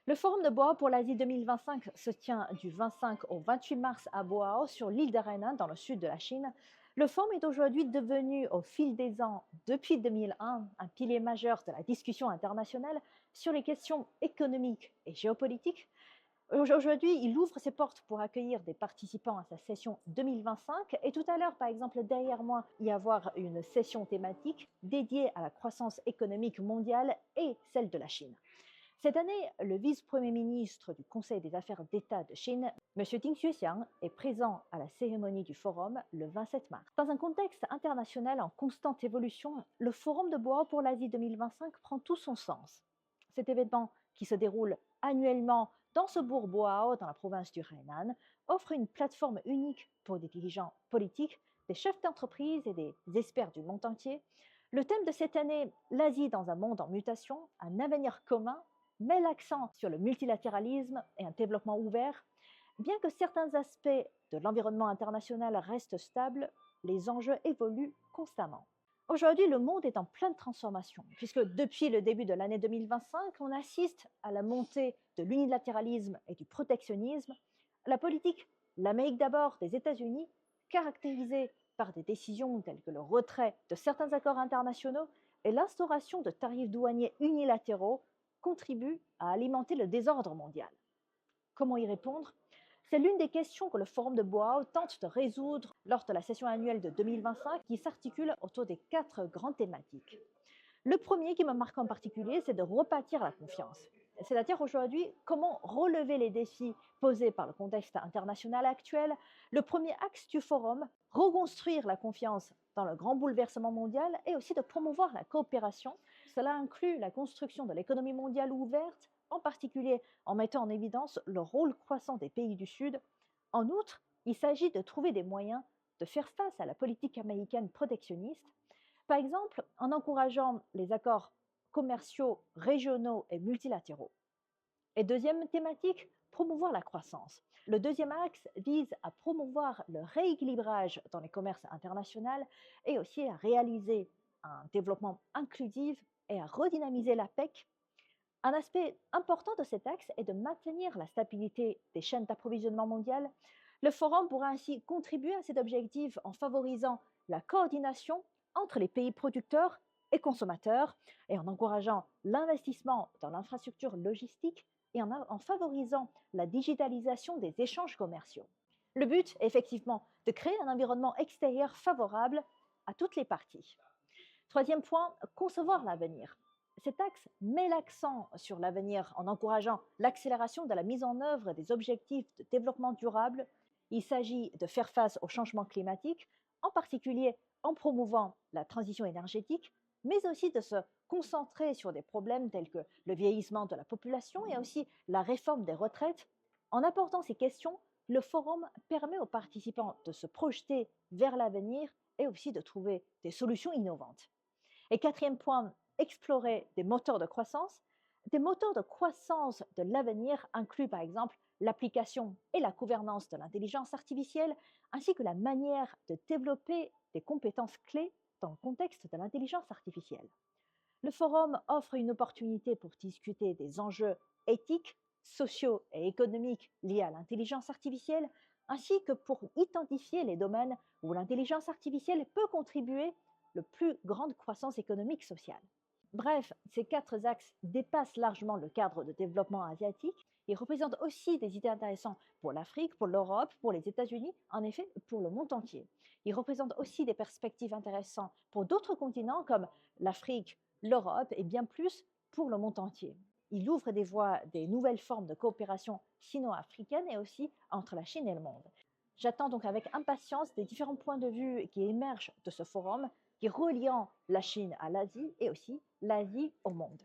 Le Forum de Boao pour l'Asie 2025 se tient du 25 au 28 mars à Boao, sur l'île de Hainan, dans le sud de la Chine. Le forum est aujourd'hui devenu, au fil des ans, depuis 2001, un pilier majeur de la discussion internationale sur les questions économiques et géopolitiques. Aujourd'hui, il ouvre ses portes pour accueillir des participants à sa session 2025. Et tout à l'heure, par exemple, derrière moi, il y avoir une session thématique dédiée à la croissance économique mondiale et celle de la Chine. Cette année, le vice-premier ministre du Conseil des affaires d'État de Chine, M. Ding Xuexiang, est présent à la cérémonie du forum le 27 mars. Dans un contexte international en constante évolution, le forum de Boao pour l'Asie 2025 prend tout son sens. Cet événement, qui se déroule annuellement dans ce bourg Boao, dans la province du Hainan, offre une plateforme unique pour des dirigeants politiques, des chefs d'entreprise et des experts du monde entier. Le thème de cette année, l'Asie dans un monde en mutation, un avenir commun, met l'accent sur le multilatéralisme et un développement ouvert. Bien que certains aspects de l'environnement international restent stables, les enjeux évoluent constamment. Aujourd'hui, le monde est en pleine transformation, puisque depuis le début de l'année 2025, on assiste à la montée de l'unilatéralisme et du protectionnisme. La politique, l'Amérique d'abord des États-Unis, caractérisée par des décisions telles que le retrait de certains accords internationaux et l'instauration de tarifs douaniers unilatéraux, contribue à alimenter le désordre mondial. Comment y répondre? C'est l'une des questions que le Forum de Boao tente de résoudre lors de la session annuelle de 2025 qui s'articule autour des 4 grandes thématiques. Le premier qui me marque en particulier, c'est de rebâtir la confiance. C'est-à-dire aujourd'hui, comment relever les défis posés par le contexte international actuel. Le premier axe du forum, reconstruire la confiance dans le grand bouleversement mondial et aussi de promouvoir la coopération. Cela inclut la construction de l'économie mondiale ouverte, en particulier en mettant en évidence le rôle croissant des pays du Sud. En outre, il s'agit de trouver des moyens de faire face à la politique américaine protectionniste, par exemple en encourageant les accords commerciaux régionaux et multilatéraux. Et deuxième thématique, promouvoir la croissance. Le deuxième axe vise à promouvoir le rééquilibrage dans les commerces internationaux et aussi à réaliser un développement inclusif et à redynamiser la PEC. Un aspect important de cet axe est de maintenir la stabilité des chaînes d'approvisionnement mondiales. Le forum pourra ainsi contribuer à cet objectif en favorisant la coordination entre les pays producteurs et consommateurs et en encourageant l'investissement dans l'infrastructure logistique et en favorisant la digitalisation des échanges commerciaux. Le but est effectivement de créer un environnement extérieur favorable à toutes les parties. Troisième point, concevoir l'avenir. Cet axe met l'accent sur l'avenir en encourageant l'accélération de la mise en œuvre des objectifs de développement durable. Il s'agit de faire face au changement climatique, en particulier en promouvant la transition énergétique, mais aussi de se concentrer sur des problèmes tels que le vieillissement de la population et aussi la réforme des retraites. En abordant ces questions, le forum permet aux participants de se projeter vers l'avenir et aussi de trouver des solutions innovantes. Et quatrième point, explorer des moteurs de croissance. Des moteurs de croissance de l'avenir incluent par exemple l'application et la gouvernance de l'intelligence artificielle, ainsi que la manière de développer des compétences clés dans le contexte de l'intelligence artificielle. Le forum offre une opportunité pour discuter des enjeux éthiques, sociaux et économiques liés à l'intelligence artificielle, ainsi que pour identifier les domaines où l'intelligence artificielle peut contribuer la plus grande croissance économique sociale. Bref, ces 4 axes dépassent largement le cadre de développement asiatique. Ils représentent aussi des idées intéressantes pour l'Afrique, pour l'Europe, pour les États-Unis, en effet, pour le monde entier. Ils représentent aussi des perspectives intéressantes pour d'autres continents comme l'Afrique, l'Europe et bien plus pour le monde entier. Il ouvre des voies, des nouvelles formes de coopération sino-africaine et aussi entre la Chine et le monde. J'attends donc avec impatience des différents points de vue qui émergent de ce forum, qui relient la Chine à l'Asie et aussi l'Asie au monde.